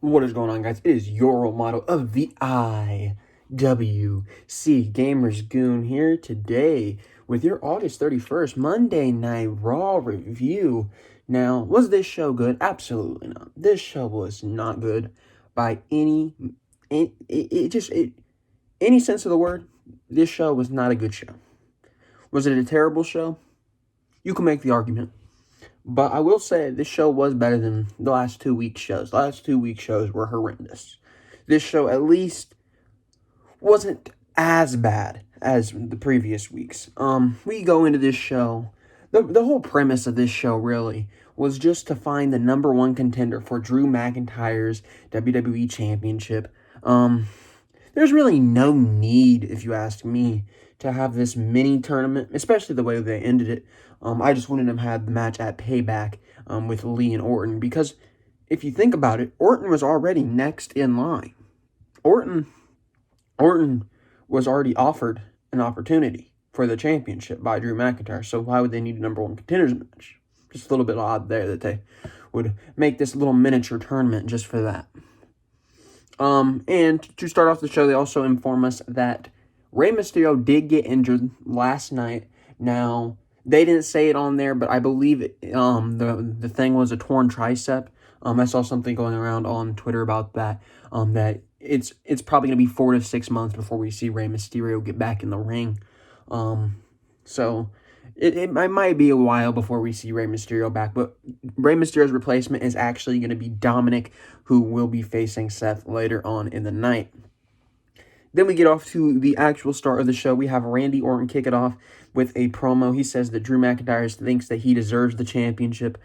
What is going on, guys? It is your role model of the IWC Gamers Goon here today with your August 31st Monday Night Raw review. Now, was this show good? Absolutely not. This show was not good by any sense of the word. This show was not a good show. Was it a terrible show? You can make the argument. But I will say this show was better than the last 2 weeks' shows. The last 2 weeks' shows were horrendous. This show at least wasn't as bad as the previous weeks. We go into this show. The whole premise of this show really was just to find the number one contender for Drew McIntyre's WWE Championship. There's really no need, if you ask me, to have this mini tournament, especially the way they ended it. I just wanted to have the match at Payback with Lee and Orton, because if you think about it, Orton was already next in line. Orton was already offered an opportunity for the championship by Drew McIntyre, so why would they need a number one contenders match? Just a little bit odd there that they would make this little miniature tournament just for that. And to start off the show, they also inform us that Rey Mysterio did get injured last night. Now, they didn't say it on there, but I believe the thing was a torn tricep. I saw something going around on Twitter about that. That it's probably going to be 4 to 6 months before we see Rey Mysterio get back in the ring. So it might be a while before we see Rey Mysterio back. But Rey Mysterio's replacement is actually going to be Dominic, who will be facing Seth later on in the night. Then we get off to the actual start of the show. We have Randy Orton kick it off with a promo. He says that Drew McIntyre thinks that he deserves the championship,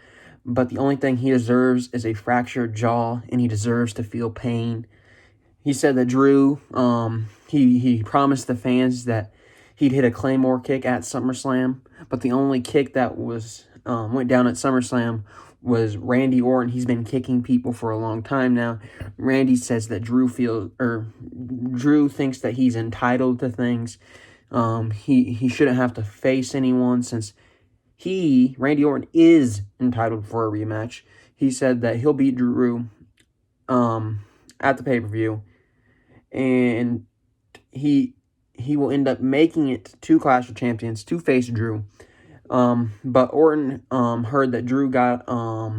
but the only thing he deserves is a fractured jaw, and he deserves to feel pain. He said that Drew, he promised the fans that he'd hit a Claymore kick at SummerSlam, but the only kick that was went down at SummerSlam was Randy Orton. He's been kicking people for a long time now. Randy says that Drew thinks that he's entitled to things. He shouldn't have to face anyone since Randy Orton, is entitled for a rematch. He said that he'll beat Drew at the pay-per-view, and he will end up making it to Clash of Champions to face Drew. But Orton heard that Drew got a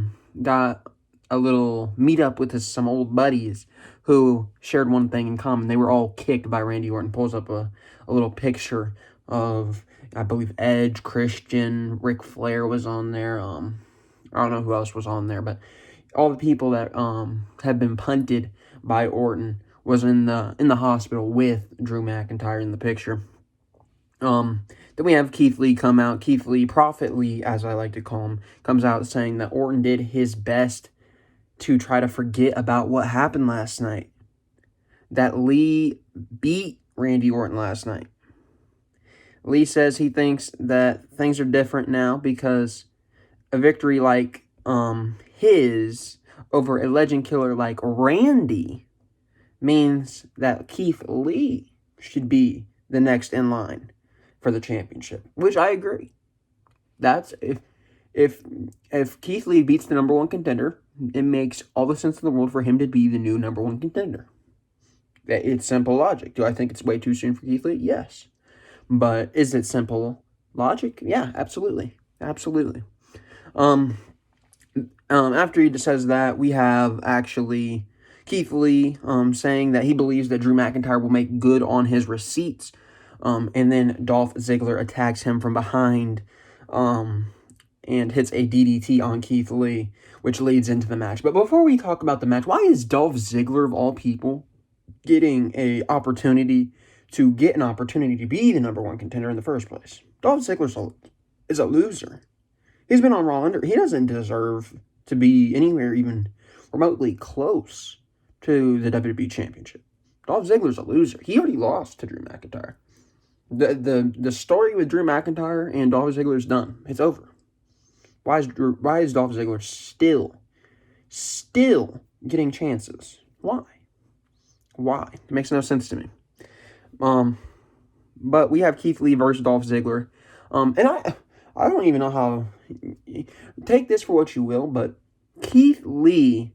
little meet-up with some old buddies who shared one thing in common. They were all kicked by Randy Orton. Pulls up a little picture of, I believe, Edge, Christian, Ric Flair was on there. I don't know who else was on there, but all the people that had been punted by Orton was in the hospital with Drew McIntyre in the picture. Then we have Keith Lee come out. Keith Lee, Prophet Lee, as I like to call him, comes out saying that Orton did his best to try to forget about what happened last night. That Lee beat Randy Orton last night. Lee says he thinks that things are different now because a victory like his over a legend killer like Randy means that Keith Lee should be the next in line for the championship, which I agree. That's if Keith Lee beats the number one contender, it makes all the sense in the world for him to be the new number one contender. It's simple logic. Do I think it's way too soon for Keith Lee? Yes. But is it simple logic? Yeah, absolutely. Absolutely. After he says that, we have actually Keith Lee saying that he believes that Drew McIntyre will make good on his receipts. And then Dolph Ziggler attacks him from behind and hits a DDT on Keith Lee, which leads into the match. But before we talk about the match, why is Dolph Ziggler, of all people, getting an opportunity to be the number one contender in the first place? Dolph Ziggler is a loser. He's been on Raw he doesn't deserve to be anywhere even remotely close to the WWE Championship. Dolph Ziggler's a loser. He already lost to Drew McIntyre. The story with Drew McIntyre and Dolph Ziggler is done. It's over. Why is Dolph Ziggler still getting chances? Why? It makes no sense to me. But we have Keith Lee versus Dolph Ziggler. And I don't even know how. Take this for what you will, but Keith Lee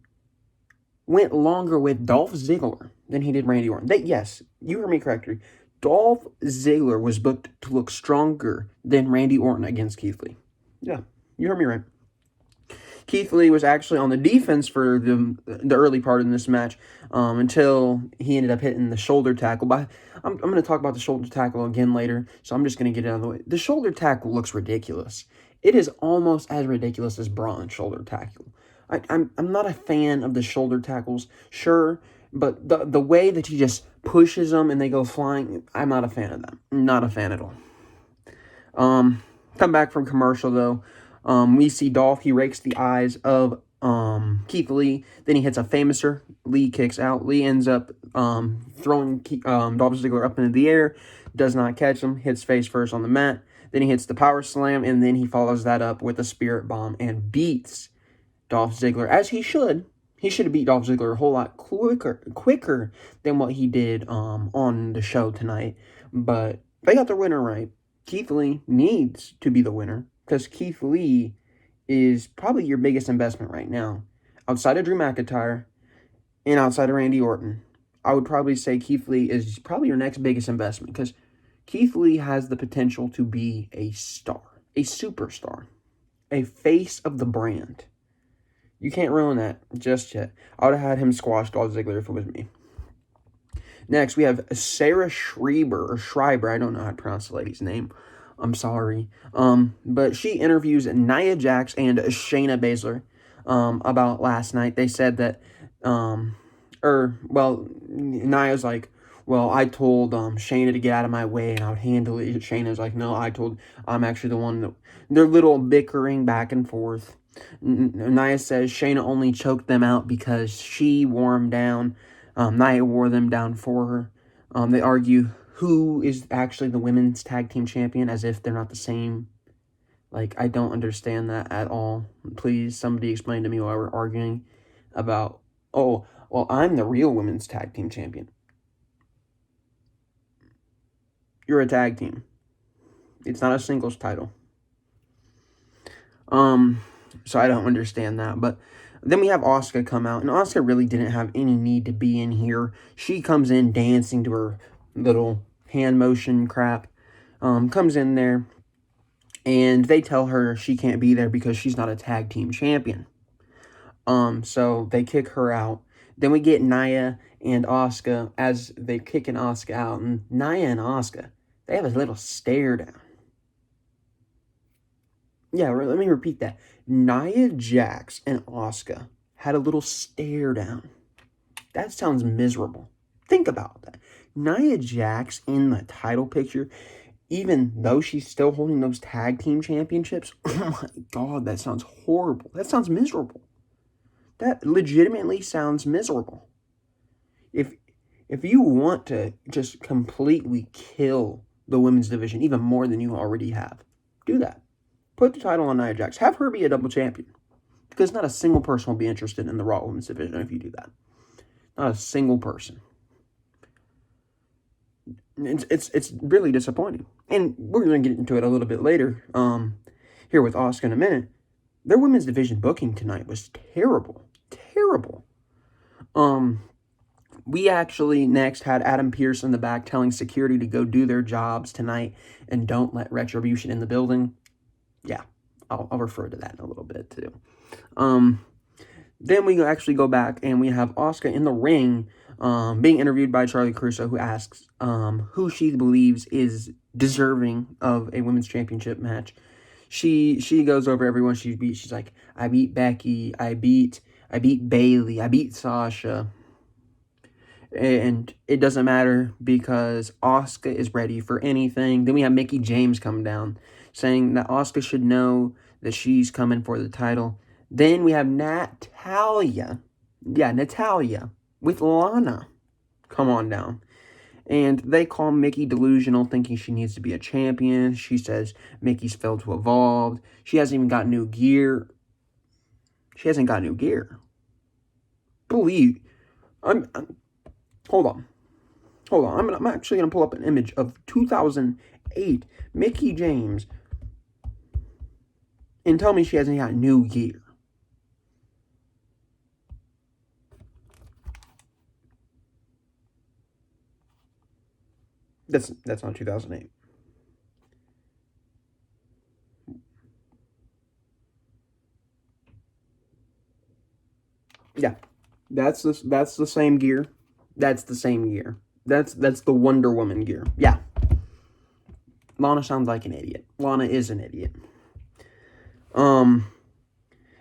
went longer with Dolph Ziggler than he did Randy Orton. Yes, you heard me correctly. Dolph Ziggler was booked to look stronger than Randy Orton against Keith Lee. Yeah, you heard me right. Keith Lee was actually on the defense for the early part in this match until he ended up hitting the shoulder tackle. But I'm going to talk about the shoulder tackle again later, so I'm just going to get it out of the way. The shoulder tackle looks ridiculous. It is almost as ridiculous as Braun's shoulder tackle. I'm not a fan of the shoulder tackles, sure, but the way that he just pushes them and they go flying, I'm not a fan of that. Not a fan at all. Come back from commercial, though. We see Dolph, he rakes the eyes of Keith Lee. Then he hits a famouser. Lee kicks out. Lee ends up throwing Dolph Ziggler up into the air. Does not catch him. Hits face first on the mat. Then he hits the power slam, and then he follows that up with a spirit bomb and beats Dolph Ziggler, as he should. He should have beat Dolph Ziggler a whole lot quicker than what he did on the show tonight. But they got their winner right. Keith Lee needs to be the winner because Keith Lee is probably your biggest investment right now. Outside of Drew McIntyre and outside of Randy Orton, I would probably say Keith Lee is probably your next biggest investment because Keith Lee has the potential to be a star, a superstar, a face of the brand. You can't ruin that just yet. I would have had him squash Dolph Ziggler if it was me. Next, we have Sarah Schreiber. I don't know how to pronounce the lady's name. I'm sorry. But she interviews Nia Jax and Shayna Baszler about last night. They said that, Nia's like, well, I told Shayna to get out of my way and I would handle it. Shayna's like, no, I'm actually the one that, they're little bickering back and forth. Nia says Shayna only choked them out because she wore them down. Nia wore them down for her. They argue who is actually the women's tag team champion as if they're not the same. Like, I don't understand that at all. Please, somebody explain to me why we're arguing about, oh, well, I'm the real women's tag team champion. You're a tag team. It's not a singles title. So I don't understand that. But then we have Asuka come out, and Asuka really didn't have any need to be in here. She comes in dancing to her little hand motion crap. Comes in there, and they tell her she can't be there because she's not a tag team champion. So they kick her out. Then we get Nia and Asuka as they kicking Asuka out, and Nia and Asuka, they have a little stare down. Yeah, let me repeat that. Nia Jax and Asuka had a little stare down. That sounds miserable. Think about that. Nia Jax in the title picture, even though she's still holding those tag team championships, oh my God, that sounds horrible. That sounds miserable. That legitimately sounds miserable. If you want to just completely kill the women's division even more than you already have, do that. Put the title on Nia Jax. Have her be a double champion. Because not a single person will be interested in the Raw Women's Division if you do that. Not a single person. It's really disappointing. And we're going to get into it a little bit later here with Asuka in a minute. Their Women's Division booking tonight was terrible. Terrible. We actually next had Adam Pearce in the back telling security to go do their jobs tonight and don't let Retribution in the building. Yeah, I'll refer to that in a little bit too. Then we actually go back and we have Asuka in the ring being interviewed by Charlie Caruso, who asks who she believes is deserving of a women's championship match. She goes over everyone she beat. She's like, I beat Becky, I beat Bayley, I beat Sasha. And it doesn't matter because Asuka is ready for anything. Then we have Mickie James come down saying that Asuka should know that she's coming for the title. Then we have Natalya. Yeah, Natalya with Lana come on down. And they call Mickie delusional, thinking she needs to be a champion. She says Mickey's failed to evolve. She hasn't even got new gear. She hasn't got new gear. Hold on. I'm actually going to pull up an image of 2008 Mickie James and tell me she hasn't got new gear. That's not 2008. Yeah, that's the same gear. That's the same gear. That's the Wonder Woman gear. Yeah. Lana sounds like an idiot. Lana is an idiot. And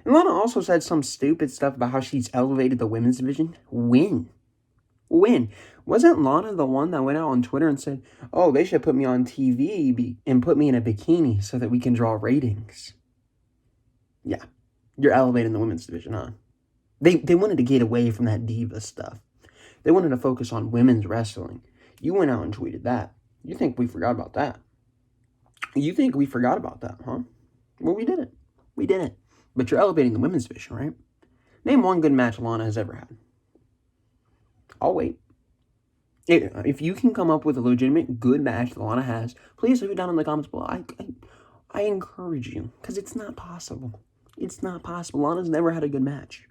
Lana also said some stupid stuff about how she's elevated the women's division. When? Wasn't Lana the one that went out on Twitter and said, "Oh, they should put me on TV and put me in a bikini so that we can draw ratings"? Yeah, you're elevating the women's division, huh? They wanted to get away from that diva stuff. They wanted to focus on women's wrestling. You went out and tweeted that. You think we forgot about that? You think we forgot about that, huh? Well, we didn't. We didn't. But you're elevating the women's division, right? Name one good match Lana has ever had. I'll wait. If you can come up with a legitimate good match that Lana has, please leave it down in the comments below. I encourage you, because it's not possible. It's not possible. Lana's never had a good match.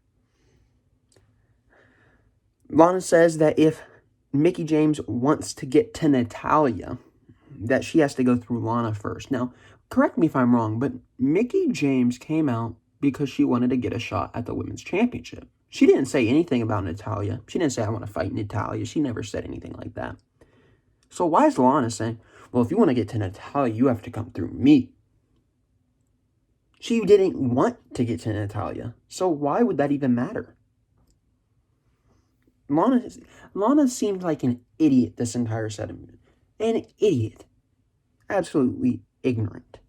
Lana says that if Mickie James wants to get to Natalya, that she has to go through Lana first. Now, correct me if I'm wrong, but Mickie James came out because she wanted to get a shot at the Women's Championship. She didn't say anything about Natalya. She didn't say, "I want to fight Natalya." She never said anything like that. So why is Lana saying, "Well, if you want to get to Natalya, you have to come through me"? She didn't want to get to Natalya. So why would that even matter? Lana seemed like an idiot this entire segment. An idiot. Absolutely ignorant.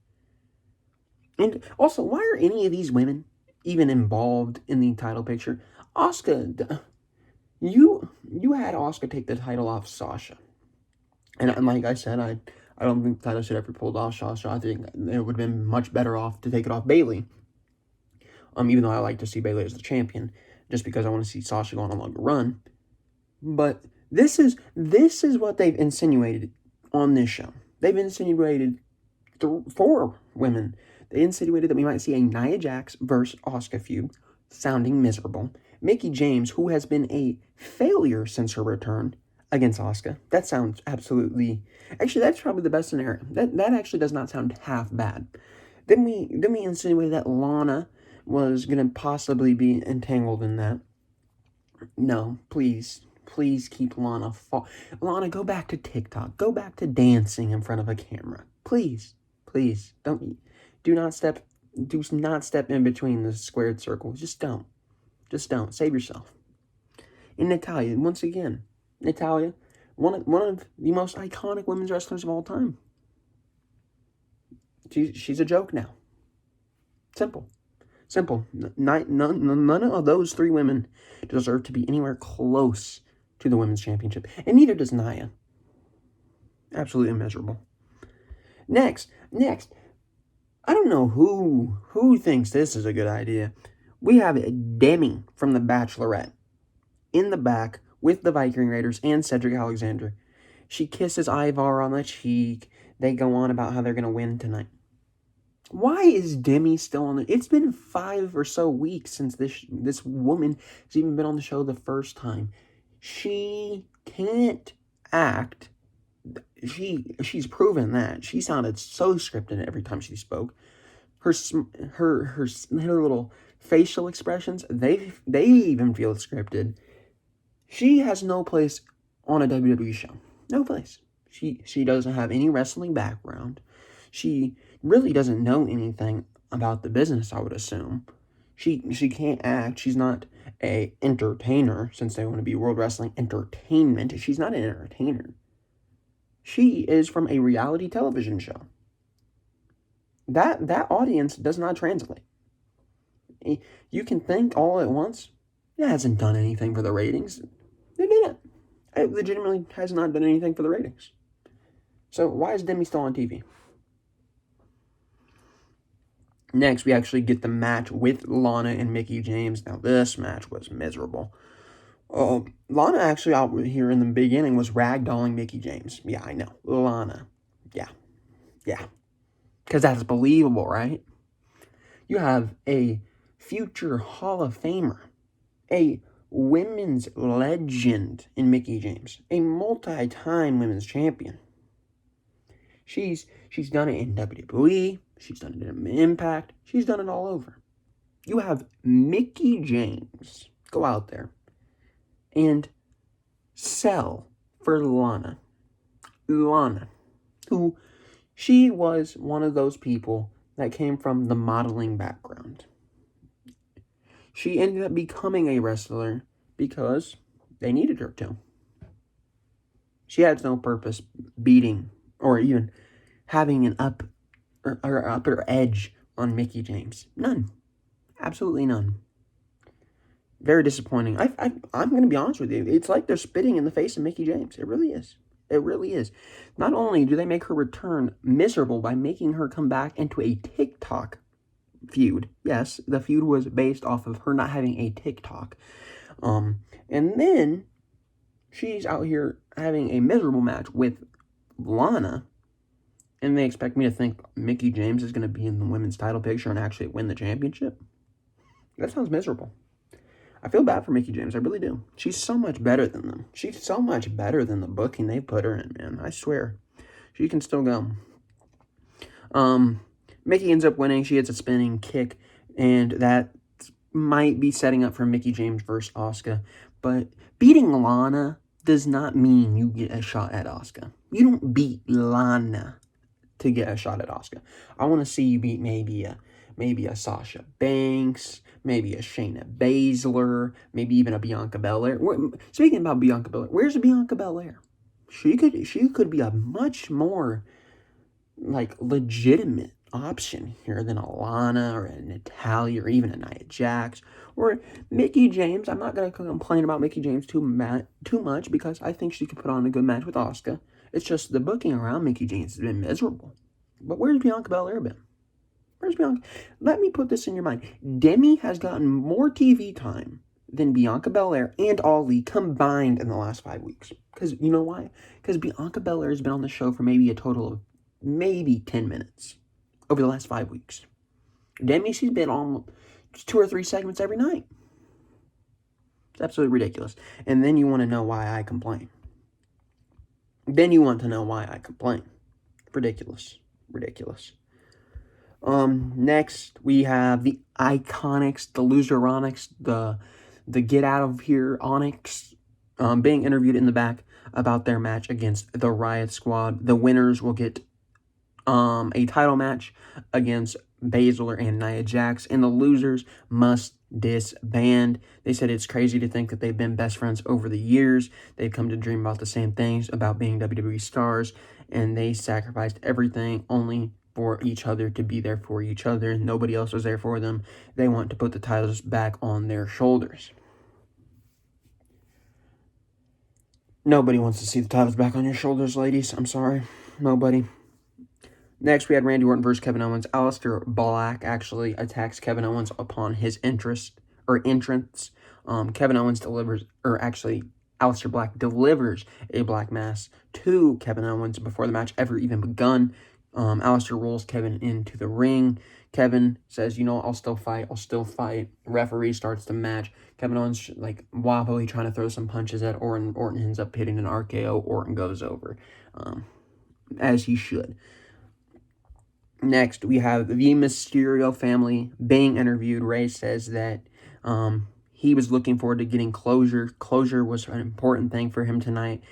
And also, why are any of these women even involved in the title picture? Asuka, you had Asuka take the title off Sasha. And like I said, I don't think the title should ever pulled off Sasha. I think it would have been much better off to take it off Bayley. Even though I like to see Bayley as the champion, just because I want to see Sasha go on a longer run. But this is what they've insinuated on this show. They've insinuated 4 women. They insinuated that we might see a Nia Jax versus Asuka feud, sounding miserable. Mickie James, who has been a failure since her return against Asuka. That sounds absolutely... Actually, that's probably the best scenario. That actually does not sound half bad. Then we insinuated that Lana was going to possibly be entangled in that. No, please keep Lana. Lana, go back to TikTok. Go back to dancing in front of a camera. Please, do not step in between the squared circles. Just don't. Save yourself. And Natalya, once again, one of the most iconic women's wrestlers of all time. She's a joke now. Simple. None of those 3 women deserve to be anywhere close to the women's championship, and neither does Nia. Absolutely miserable. Next, I don't know who thinks this is a good idea. We have Demi from The Bachelorette in the back with the Viking Raiders and Cedric Alexander. She kisses Ivar on the cheek. They go on about how they're going to win tonight. Why is Demi still on the... It's been 5 or so weeks since this woman has even been on the show the first time. She can't act. She's proven that. She sounded so scripted every time she spoke. Her little facial expressions, they even feel scripted. She has no place on a WWE show. No place. She doesn't have any wrestling background. She really doesn't know anything about the business, I would assume. She can't act. She's not a entertainer, since they want to be World Wrestling Entertainment. She's not an entertainer. She is from a reality television show. That audience does not translate. You can think all at once, it hasn't done anything for the ratings. They didn't. It legitimately has not done anything for the ratings. So why is Demi still on TV? Next, we actually get the match with Lana and Mickie James. Now, this match was miserable. Lana actually out here in the beginning was ragdolling Mickie James. Yeah, I know. Lana. Yeah. Because that's believable, right? You have a future Hall of Famer, a women's legend in Mickie James, a multi-time women's champion. She's done it in WWE. She's done it in Impact. She's done it all over. You have Mickie James go out there and sell for Lana. Lana, who she was one of those people that came from the modeling background. She ended up becoming a wrestler because they needed her to. She had no purpose beating or even having an upper edge on Mickie James. None. Absolutely none. Very disappointing. I'm going to be honest with you. It's like they're spitting in the face of Mickie James. It really is. It really is. Not only do they make her return miserable by making her come back into a TikTok feud. Yes, the feud was based off of her not having a TikTok. And then she's out here having a miserable match with Lana. And they expect me to think Mickie James is going to be in the women's title picture and actually win the championship. That sounds miserable. I feel bad for Mickie James. I really do. She's so much better than them. She's so much better than the booking they put her in, man. I swear. She can still go. Mickie ends up winning. She hits a spinning kick, and that might be setting up for Mickie James versus Asuka. But beating Lana does not mean you get a shot at Asuka. You don't beat Lana to get a shot at Asuka. I want to see you beat maybe a Sasha Banks, maybe a Shayna Baszler, maybe even a Bianca Belair. Speaking about Bianca Belair, where's Bianca Belair? She could be a much more like legitimate option here than a Lana or a Natalya or even a Nia Jax or Mickie James. I'm not going to complain about Mickie James too much because I think she could put on a good match with Asuka. It's just the booking around Mickie James has been miserable. But where's Bianca Belair been? Where's Bianca? Let me put this in your mind. Demi has gotten more TV time than Bianca Belair and Ali combined in the last 5 weeks. Because you know why? Because Bianca Belair has been on the show for maybe a total of maybe 10 minutes over the last 5 weeks. Demi, she's been on 2 or 3 segments every night. It's absolutely ridiculous. And then you want to know why I complain. Ridiculous. Next we have the IIconics, the Loseronics, the Get Out of Here Onyx, being interviewed in the back about their match against the Riot Squad. The winners will get a title match against Baszler and Nia Jax, and the losers must disband. They said it's crazy to think that they've been best friends over the years. They've come to dream about the same things, about being WWE stars, and they sacrificed everything only for each other, to be there for each other. Nobody else was there for them. They want to put the titles back on their shoulders. Nobody wants to see the titles back on your shoulders, ladies. I'm sorry. Nobody. Next, we had Randy Orton versus Kevin Owens. Aleister Black actually attacks Kevin Owens upon his entrance. Kevin Owens Aleister Black delivers a black mass to Kevin Owens before the match ever even begun. Aleister rolls Kevin into the ring. Kevin says, I'll still fight. Referee starts the match. Kevin Owens, wobbly, trying to throw some punches at Orton. Orton ends up hitting an RKO. Orton goes over, as he should. Next, we have the Mysterio family being interviewed. Ray says that he was looking forward to getting closure. Closure was an important thing for him tonight.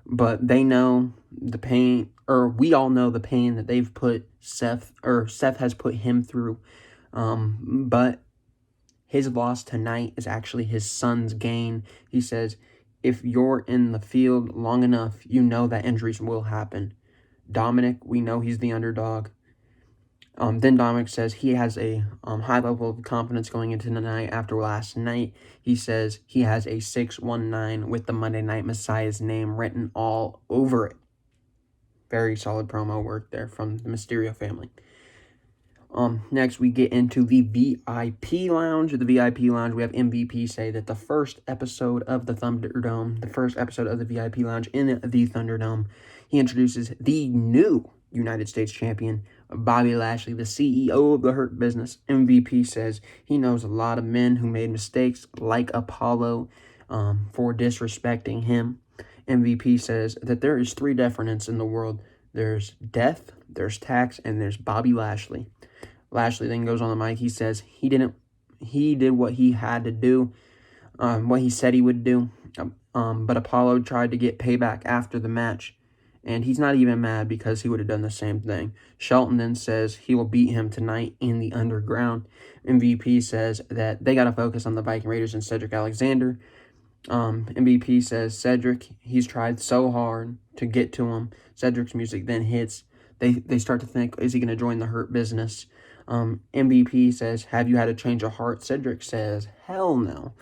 But they know the pain, or we all know the pain that they've put Seth has put him through. But his loss tonight is actually his son's gain. He says, if you're in the field long enough, you know that injuries will happen. Dominic, we know he's the underdog. Then Dominic says he has a high level of confidence going into tonight after last night. He says he has a 619 with the Monday Night Messiah's name written all over it. Very solid promo work there from the Mysterio family. Next, we get into the VIP Lounge. The VIP Lounge, we have MVP say that the first episode of the Thunderdome, the first episode of the VIP Lounge in the Thunderdome, he introduces the new United States Champion, Bobby Lashley, the CEO of the Hurt Business. MVP says he knows a lot of men who made mistakes, like Apollo, for disrespecting him. MVP says that there is 3 definites in the world there's Death, there's Tax, and there's Bobby Lashley. Lashley then goes on the mic. He says he did what he had to do, what he said he would do. But Apollo tried to get payback after the match, and he's not even mad because he would have done the same thing. Shelton then says he will beat him tonight in the underground. MVP says that they got to focus on the Viking Raiders and Cedric Alexander. MVP says Cedric, he's tried so hard to get to him. Cedric's music then hits. They start to think, is he going to join the Hurt Business? MVP says, have you had a change of heart? Cedric says, hell no.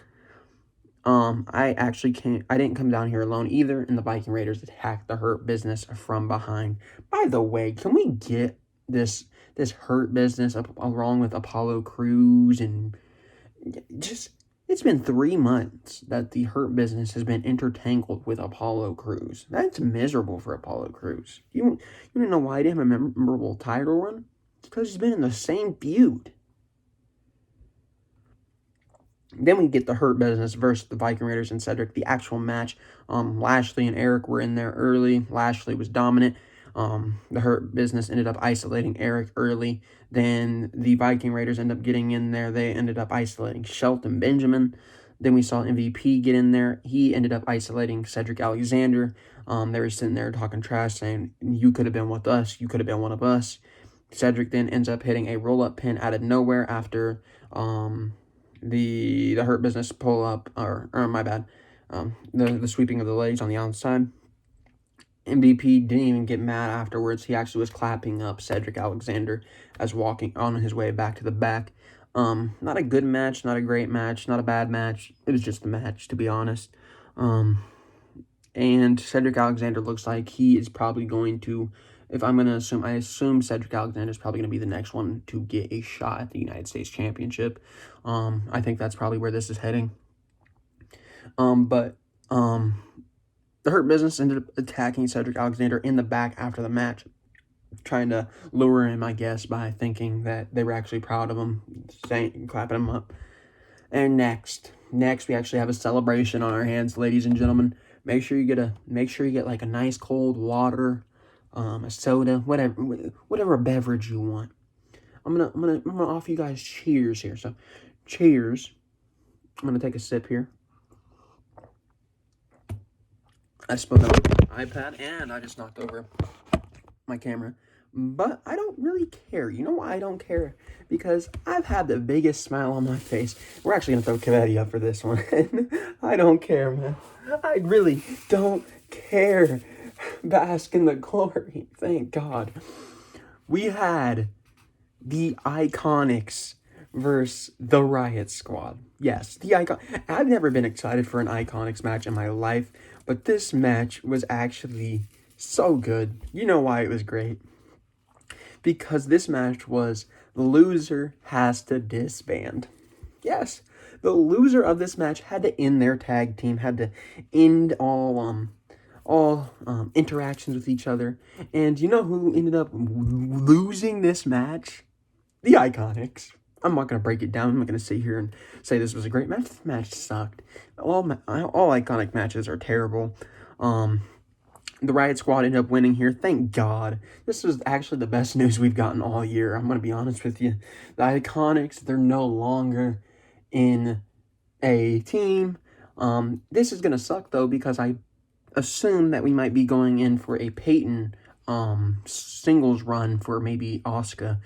I didn't come down here alone either, and the Viking Raiders attacked the Hurt Business from behind. By the way, can we get this Hurt Business along with Apollo Crews and just... It's been 3 months that the Hurt Business has been intertangled with Apollo Crews. That's miserable for Apollo Crews. You don't know why he didn't have a memorable title run? It's because he's been in the same feud. Then we get the Hurt Business versus the Viking Raiders and Cedric, the actual match. Lashley and Eric were in there early. Lashley was dominant. The Hurt Business ended up isolating Eric early. Then the Viking Raiders ended up getting in there. They ended up isolating Shelton Benjamin. Then we saw MVP get in there. He ended up isolating Cedric Alexander. They were sitting there talking trash, saying, you could have been with us. You could have been one of us. Cedric then ends up hitting a roll-up pin out of nowhere after the Hurt Business pull up, or my bad, the sweeping of the legs on the outside. MVP didn't even get mad afterwards. He actually was clapping up Cedric Alexander as walking on his way back to the back. Not a good match, not a great match, not a bad match. It was just a match, to be honest. And Cedric Alexander looks like he is probably going to, if I'm going to assume, I assume Cedric Alexander is probably going to be the next one to get a shot at the United States Championship. I think that's probably where this is heading. The Hurt Business ended up attacking Cedric Alexander in the back after the match, trying to lure him, I guess, by thinking that they were actually proud of him, clapping him up. And next we actually have a celebration on our hands, ladies and gentlemen. Make sure you get like a nice cold water, a soda, whatever beverage you want. I'm gonna offer you guys cheers here. So, cheers. I'm gonna take a sip here. I spilled out my iPad, and I just knocked over my camera. But I don't really care. You know why I don't care? Because I've had the biggest smile on my face. We're actually going to throw confetti up for this one. I don't care, man. I really don't care. Bask in the glory. Thank God. We had the IIconics versus the Riot Squad. Yes, the I've never been excited for an IIconics match in my life, but this match was actually so good. You know why it was great? Because this match was the loser has to disband. Yes, the loser of this match had to end their tag team, had to end all interactions with each other. And you know who ended up losing this match? The IIconics. I'm not going to break it down. I'm not going to sit here and say this was a great match. This match sucked. All iconic matches are terrible. The Riot Squad ended up winning here. Thank God. This was actually the best news we've gotten all year. I'm going to be honest with you. The IIconics, they're no longer in a team. This is going to suck, though, because I assume that we might be going in for a Peyton singles run for maybe Asuka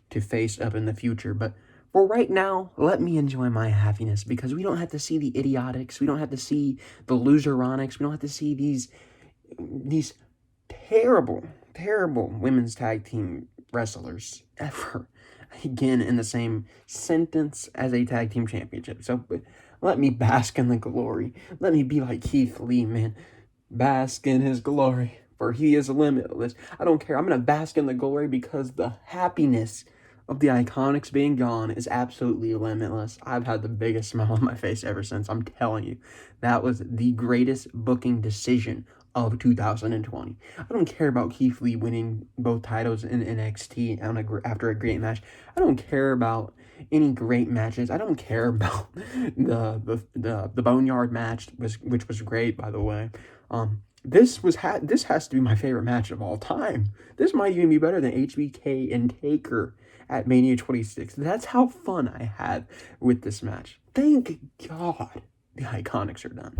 to face up in the future. But for right now, let me enjoy my happiness, because we don't have to see the Idiotics. We don't have to see the Loseronics. We don't have to see these terrible women's tag team wrestlers ever again in the same sentence as a tag team championship. So let me bask in the glory. Let me be like Keith Lee, man. Bask in his glory, for he is limitless. I don't care. I'm going to bask in the glory because the happiness of the IIconics being gone is absolutely limitless. I've had the biggest smile on my face ever since. I'm telling you, that was the greatest booking decision of 2020. I don't care about Keith Lee winning both titles in NXT after a great match. I don't care about any great matches. I don't care about the Boneyard match, which was great, by the way. this has to be my favorite match of all time. This might even be better than HBK and Taker at Mania 26. That's how fun I had with this match. Thank God the IIconics are done.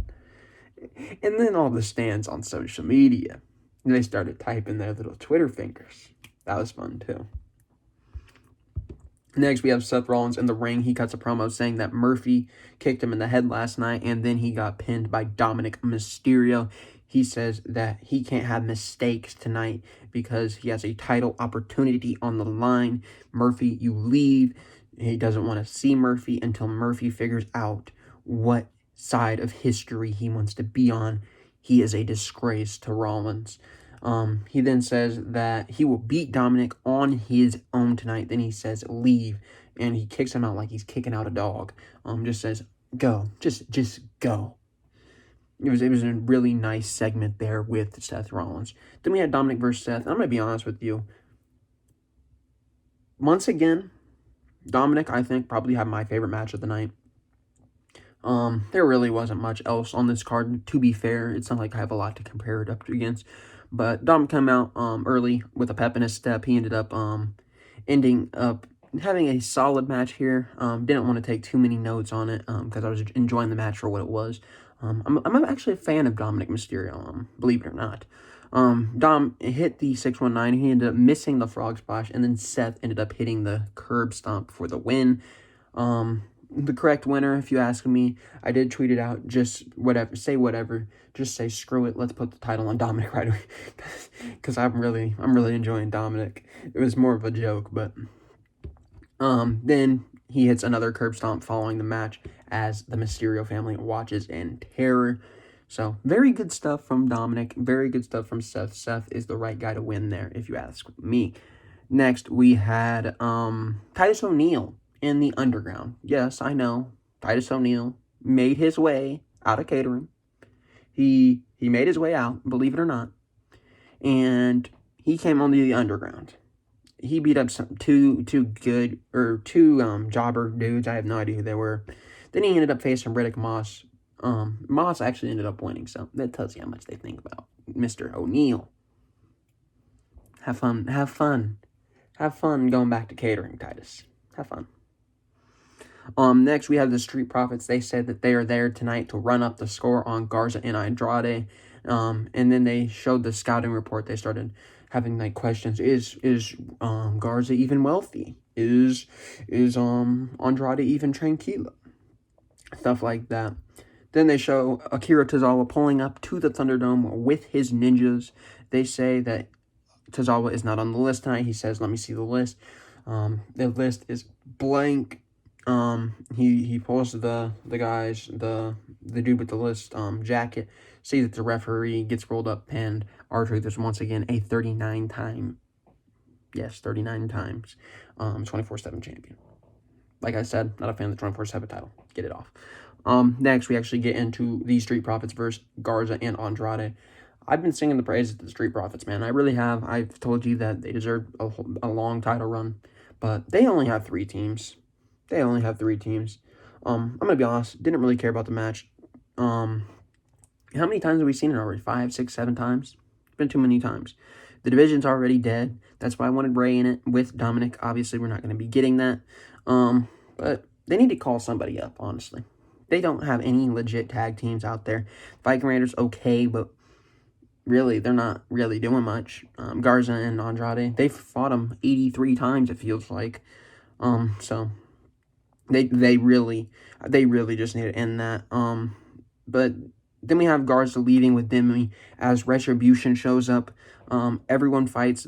And then all the stands on social media, they started typing their little Twitter fingers. That was fun too. Next, we have Seth Rollins in the ring. He cuts a promo saying that Murphy kicked him in the head last night, and then he got pinned by Dominic Mysterio. He says that he can't have mistakes tonight because he has a title opportunity on the line. Murphy, you leave. He doesn't want to see Murphy until Murphy figures out what side of history he wants to be on. He is a disgrace to Rollins. He then says that he will beat Dominic on his own tonight. Then he says, leave. And he kicks him out like he's kicking out a dog. Just says, go. Just go. It was a really nice segment there with Seth Rollins. Then we had Dominic versus Seth. I'm going to be honest with you. Once again, Dominic, I think, probably had my favorite match of the night. There really wasn't much else on this card, to be fair. It's not like I have a lot to compare it up against. But Dom came out early with a pep in his step. He ended up ending up having a solid match here. Didn't want to take too many notes on it because I was enjoying the match for what it was. I'm actually a fan of Dominic Mysterio, believe it or not. Dom hit the 619. He ended up missing the frog splash, and then Seth ended up hitting the curb stomp for the win. The correct winner, if you ask me, I did tweet it out. Just whatever. Just say screw it. Let's put the title on Dominic right away, because I'm really enjoying Dominic. It was more of a joke, but then he hits another curb stomp following the match as the Mysterio family watches in terror. So very good stuff from Dominic. Very good stuff from Seth. Seth is the right guy to win there, if you ask me. Next, we had Titus O'Neil in the Underground. Yes, I know. Titus O'Neil made his way out of catering. He made his way out, believe it or not. And he came on the Underground. He beat up two jobber dudes. I have no idea who they were. Then he ended up facing Riddick Moss. Moss actually ended up winning, so that tells you how much they think about Mr. O'Neil. Have fun going back to catering, Titus. Have fun. Next, we have the Street Profits. They said that they are there tonight to run up the score on Garza and Andrade. And then they showed the scouting report. They started having like questions. Is Garza even wealthy? Is Andrade even tranquilo? Stuff like that. Then they show Akira Tozawa pulling up to the Thunderdome with his ninjas. They say that Tozawa is not on the list tonight. He says, let me see the list. The list is blank. He pulls the guys, the dude with the list jacket, sees that the referee, gets rolled up, pinned. R-Truth is once again a 39 times 24/7 champion. Like I said, not a fan of the 24/7 title. Get it off. Next, we actually get into the Street Profits versus Garza and Andrade. I've been singing the praises of the Street Profits, man. I really have. I've told you that they deserve a long title run, but they only have 3 teams. I'm going to be honest, didn't really care about the match. How many times have we seen it already? 5, 6, 7 times? It's been too many times. The division's already dead. That's why I wanted Ray in it with Dominic. Obviously, we're not going to be getting that. But they need to call somebody up, honestly. They don't have any legit tag teams out there. Viking Raiders, okay, but really, they're not really doing much. Garza and Andrade, they've fought them 83 times, it feels like. So they really just need to end that. But then we have Garza leaving with Demi as Retribution shows up. Everyone fights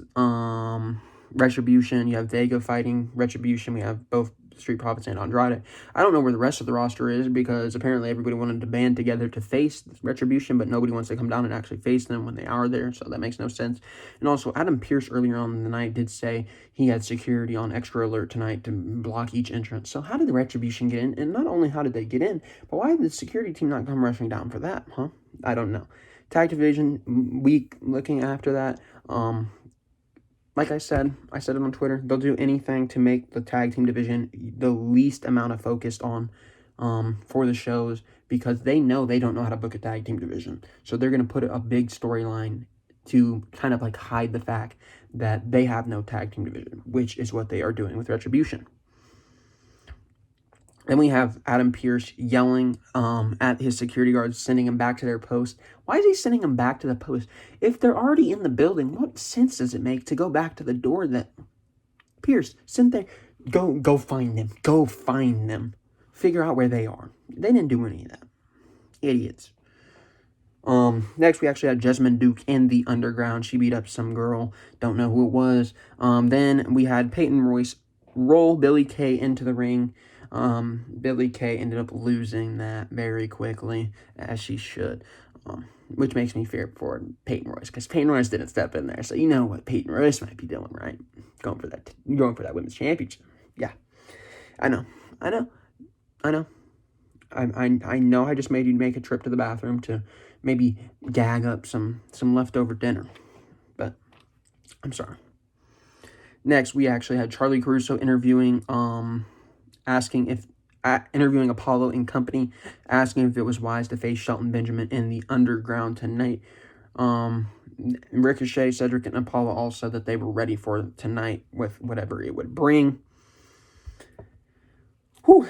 Retribution. You have Vega fighting Retribution. We have both Street Profits and Andrade. I don't know where the rest of the roster is because apparently everybody wanted to band together to face Retribution, but nobody wants to come down and actually face them when they are there, so that makes no sense. And also, Adam Pearce earlier on in the night did say he had security on extra alert tonight to block each entrance. So how did the Retribution get in? And not only how did they get in, but why did the security team not come rushing down for that, huh? I don't know. Tag division, weak looking after that. Like I said it on Twitter, they'll do anything to make the tag team division the least amount of focused on for the shows because they know they don't know how to book a tag team division. So they're going to put a big storyline to kind of like hide the fact that they have no tag team division, which is what they are doing with Retribution. Then we have Adam Pearce yelling at his security guards, sending them back to their post. Why is he sending them back to the post? If they're already in the building, what sense does it make to go back to the door that... Pearce, send there. Go find them. Go find them. Figure out where they are. They didn't do any of that. Idiots. Next, we actually had Jessamine Duke in the Underground. She beat up some girl. Don't know who it was. Then we had Peyton Royce roll Billy Kay into the ring. Billy Kay ended up losing that very quickly, as she should. Which makes me fear for Peyton Royce, because Peyton Royce didn't step in there. So you know what Peyton Royce might be doing, right? Going for that women's championship. Yeah, I know. I know I just made you make a trip to the bathroom to maybe gag up some leftover dinner, but I'm sorry. Next, we actually had Charlie Caruso interviewing Apollo and company, asking if it was wise to face Shelton Benjamin in the Underground tonight. Ricochet, Cedric, and Apollo all said that they were ready for tonight with whatever it would bring. Whew.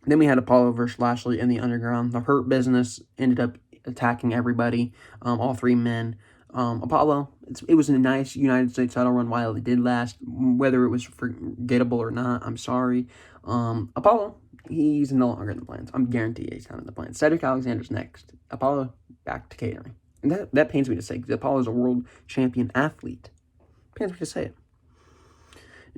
Then we had Apollo versus Lashley in the Underground. The Hurt Business ended up attacking everybody, all three men. Apollo, it was a nice United States title run while it did last. Whether it was forgettable or not, I'm sorry. Apollo, he's no longer in the plans. I'm guaranteed he's not in the plans. Cedric Alexander's next. Apollo, back to catering. And that pains me to say, because Apollo is a world champion athlete. Pains me to say it.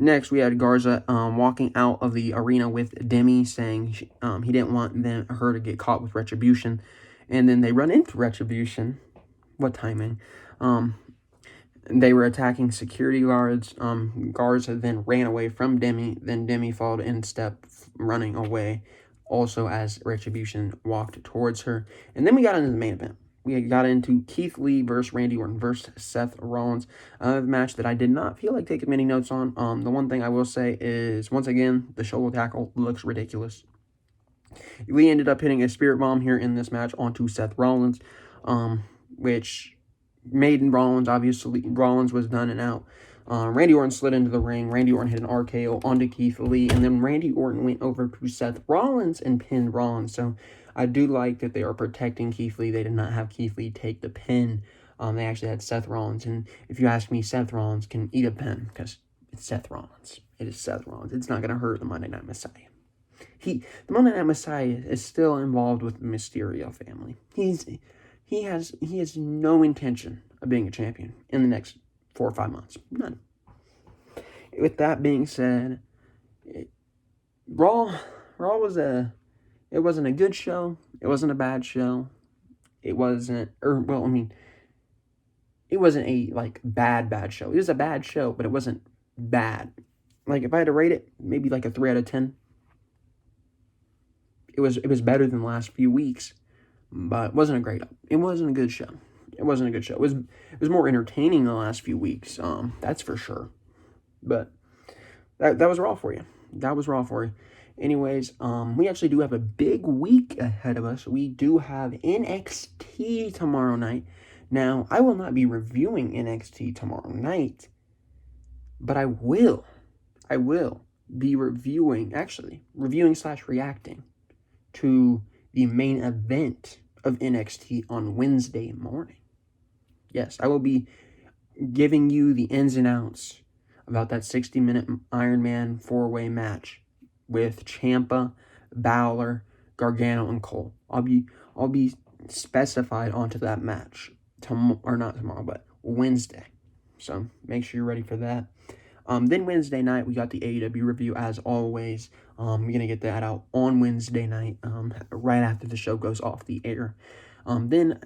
Next, we had Garza walking out of the arena with Demi, saying he didn't want her to get caught with Retribution. And then they run into Retribution. What timing. They were attacking security guards. Garza then ran away from Demi. Then Demi followed in step, running away, also as Retribution walked towards her. And then we got into the main event. We got into Keith Lee versus Randy Orton versus Seth Rollins. A match that I did not feel like taking many notes on. The one thing I will say is, once again, the shoulder tackle looks ridiculous. Lee ended up hitting a spirit bomb here in this match onto Seth Rollins, which made Rollins, obviously, Rollins was done and out. Randy Orton slid into the ring. Randy Orton hit an RKO onto Keith Lee, and then Randy Orton went over to Seth Rollins and pinned Rollins. So I do like that they are protecting Keith Lee. They did not have Keith Lee take the pin. They actually had Seth Rollins, and if you ask me, Seth Rollins can eat a pin, because it's Seth Rollins. It is Seth Rollins. It's not going to hurt the Monday Night Messiah. The Monday Night Messiah is still involved with the Mysterio family. He has no intention of being a champion in the next 4 or 5 months. None. With that being said, Raw wasn't a good show. It wasn't a bad show. It wasn't a bad show. It was a bad show, but it wasn't bad. Like, if I had to rate it, maybe like a 3 out of 10. It was better than the last few weeks, but it wasn't a good show. It wasn't a good show. It was more entertaining the last few weeks. That's for sure. But that was Raw for you. That was Raw for you. Anyways, we actually do have a big week ahead of us. We do have NXT tomorrow night. Now, I will not be reviewing NXT tomorrow night, but I will be reviewing/reacting to the main event of NXT on Wednesday morning. Yes, I will be giving you the ins and outs about that 60-minute Iron Man 4-way match with Ciampa, Balor, Gargano, and Cole. I'll be specified onto that match not tomorrow, but Wednesday. So make sure you're ready for that. Then Wednesday night, we got the AEW review as always. We're going to get that out on Wednesday night, right after the show goes off the air. Then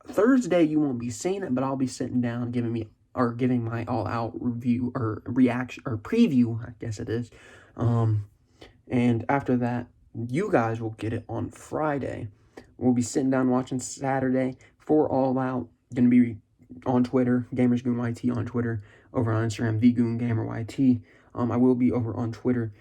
Thursday, you won't be seeing it, but I'll be sitting down giving my all-out review or reaction or preview, I guess it is. And after that, you guys will get it on Friday. We'll be sitting down watching Saturday for All Out. Going to be on Twitter, GamersGoonYT on Twitter, over on Instagram, thegoongameryt. I will be over on Twitter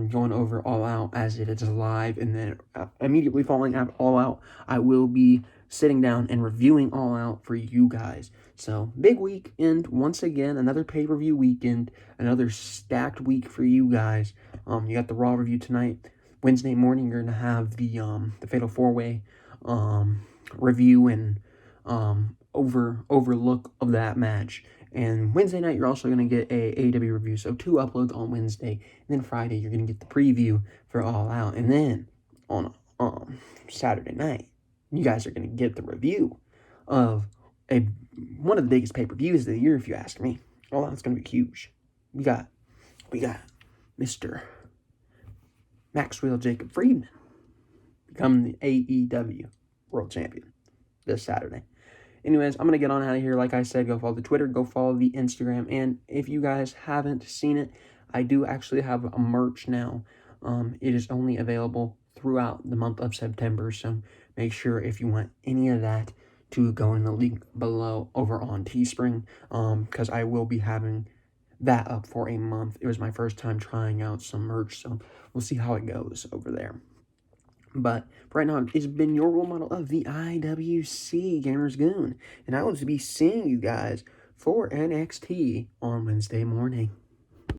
going over All Out as it is live, and then immediately following after All Out, I will be sitting down and reviewing All Out for you guys. So, big weekend, once again, another pay-per-view weekend, another stacked week for you guys. You got the Raw review tonight. Wednesday morning, you're going to have the Fatal 4-Way review and overlook of that match. And Wednesday night, you're also going to get a AEW review. So 2 uploads on Wednesday. And then Friday, you're going to get the preview for All Out. And then on Saturday night, you guys are going to get the review of one of the biggest pay-per-views of the year, if you ask me. All Out's going to be huge. We got Mr. Maxwell Jacob Friedman become the AEW World Champion this Saturday. Anyways, I'm going to get on out of here. Like I said, go follow the Twitter, go follow the Instagram. And if you guys haven't seen it, I do actually have a merch now. It is only available throughout the month of September. So make sure if you want any of that to go in the link below over on Teespring. Because I will be having that up for a month. It was my first time trying out some merch. So we'll see how it goes over there. But for right now, it's been your role model of the IWC Gamers Goon. And I will be seeing you guys for NXT on Wednesday morning.